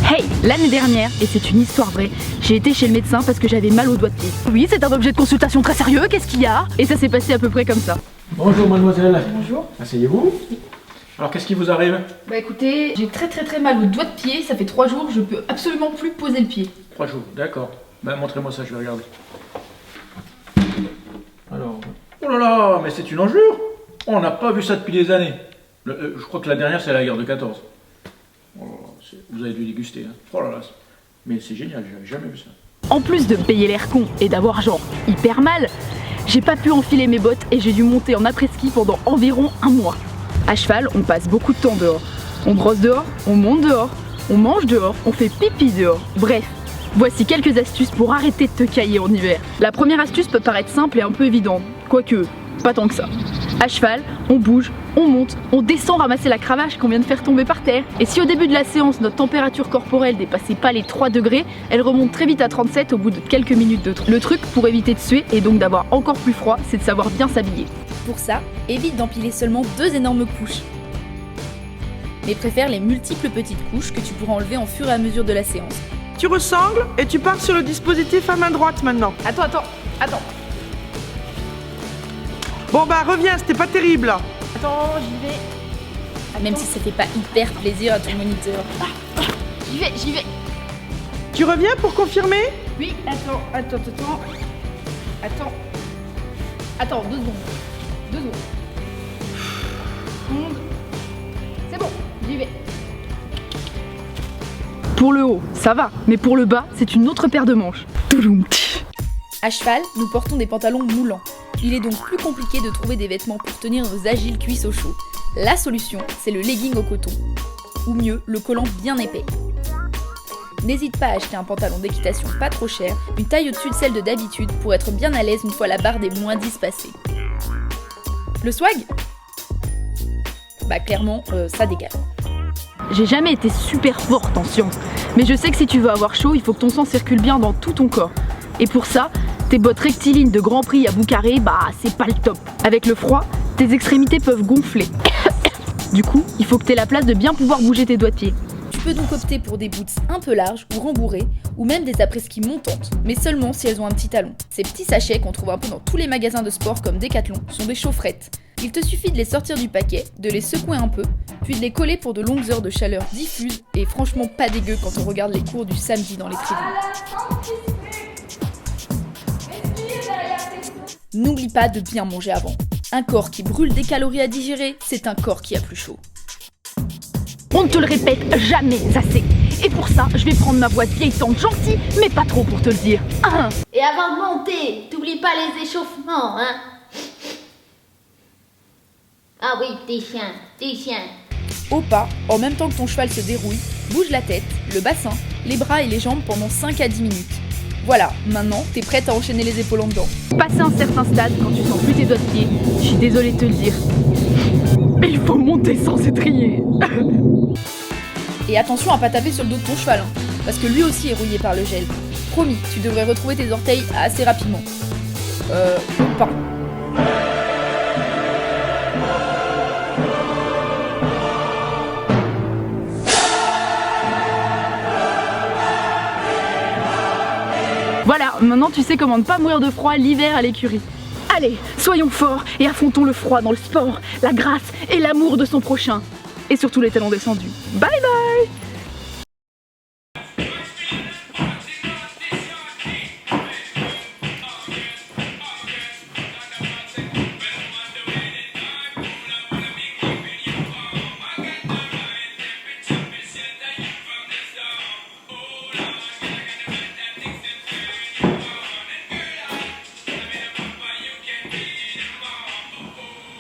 Hey, l'année dernière, et c'est une histoire vraie, j'ai été chez le médecin parce que j'avais mal au doigt de pied. Oui, c'est un objet de consultation très sérieux, qu'est-ce qu'il y a? Et ça s'est passé à peu près comme ça. Bonjour mademoiselle. Bonjour. Asseyez-vous. Alors qu'est-ce qui vous arrive? Bah écoutez, j'ai très mal au doigt de pied, ça fait 3 jours, je peux absolument plus poser le pied. 3 jours, d'accord. Bah montrez-moi ça, je vais regarder. Alors... Oh là là, mais c'est une engelure. On n'a pas vu ça depuis des années. Je crois que la dernière c'est la guerre de 14. Oh là là, vous avez dû déguster. Hein. Oh là là, mais c'est génial, j'avais jamais vu ça. En plus de me payer l'air con et d'avoir genre hyper mal, j'ai pas pu enfiler mes bottes et j'ai dû monter en après-ski pendant environ 1 mois. À cheval, on passe beaucoup de temps dehors. On brosse dehors, on monte dehors, on mange dehors, on fait pipi dehors. Bref, voici quelques astuces pour arrêter de te cailler en hiver. La première astuce peut paraître simple et un peu évidente, quoique pas tant que ça. À cheval, on bouge, on monte, on descend ramasser la cravache qu'on vient de faire tomber par terre. Et si au début de la séance, notre température corporelle dépassait pas les 3 degrés, elle remonte très vite à 37 au bout de quelques minutes de truc. Le truc pour éviter de suer et donc d'avoir encore plus froid, c'est de savoir bien s'habiller. Pour ça, évite d'empiler seulement 2 énormes couches. Mais préfère les multiples petites couches que tu pourras enlever en fur et à mesure de la séance. Tu ressangles et tu pars sur le dispositif à main droite maintenant. Attends. Bon bah reviens, c'était pas terrible. Attends, j'y vais. Même si ça fait pas hyper plaisir à ton moniteur. J'y vais. Tu reviens pour confirmer? Oui, attends. Attends, 2 secondes. 2 secondes. C'est bon, j'y vais. Pour le haut, ça va, mais pour le bas, c'est une autre paire de manches. À cheval, nous portons des pantalons moulants. Il est donc plus compliqué de trouver des vêtements pour tenir nos agiles cuisses au chaud. La solution, c'est le legging au coton. Ou mieux, le collant bien épais. N'hésite pas à acheter un pantalon d'équitation pas trop cher, une taille au-dessus de celle de d'habitude pour être bien à l'aise une fois la barre des moins 10 passée. Le swag? Bah clairement, ça dégage. J'ai jamais été super forte en sciences, mais je sais que si tu veux avoir chaud, il faut que ton sang circule bien dans tout ton corps. Et pour ça, tes bottes rectilignes de Grand Prix à bout carré, bah c'est pas le top. Avec le froid, tes extrémités peuvent gonfler. Du coup, il faut que t'aies la place de bien pouvoir bouger tes doigts de pied. Tu peux donc opter pour des boots un peu larges ou rembourrées, ou même des après-ski montantes, mais seulement si elles ont un petit talon. Ces petits sachets qu'on trouve un peu dans tous les magasins de sport comme Decathlon sont des chaufferettes. Il te suffit de les sortir du paquet, de les secouer un peu, puis de les coller pour de longues heures de chaleur diffuse, et franchement pas dégueu quand on regarde les cours du samedi dans les tribunes. N'oublie pas de bien manger avant. Un corps qui brûle des calories à digérer, c'est un corps qui a plus chaud. On ne te le répète jamais assez. Et pour ça, je vais prendre ma voix de vieille tante gentille, mais pas trop pour te le dire. Et avant de monter, t'oublies pas les échauffements, hein? Ah oui, tes chiens. Au pas, en même temps que ton cheval se dérouille, bouge la tête, le bassin, les bras et les jambes pendant 5 à 10 minutes. Voilà, maintenant, t'es prête à enchaîner les épaules en dedans. Passé un certain stade, quand tu sens plus tes doigts de pied, je suis désolée de te le dire, mais il faut monter sans s'étrier. Et attention à pas taper sur le dos de ton cheval, hein, parce que lui aussi est rouillé par le gel. Promis, tu devrais retrouver tes orteils assez rapidement. Ou pas. Voilà, maintenant tu sais comment ne pas mourir de froid l'hiver à l'écurie. Allez, soyons forts et affrontons le froid dans le sport, la grâce et l'amour de son prochain. Et surtout les talons descendus. Bye bye!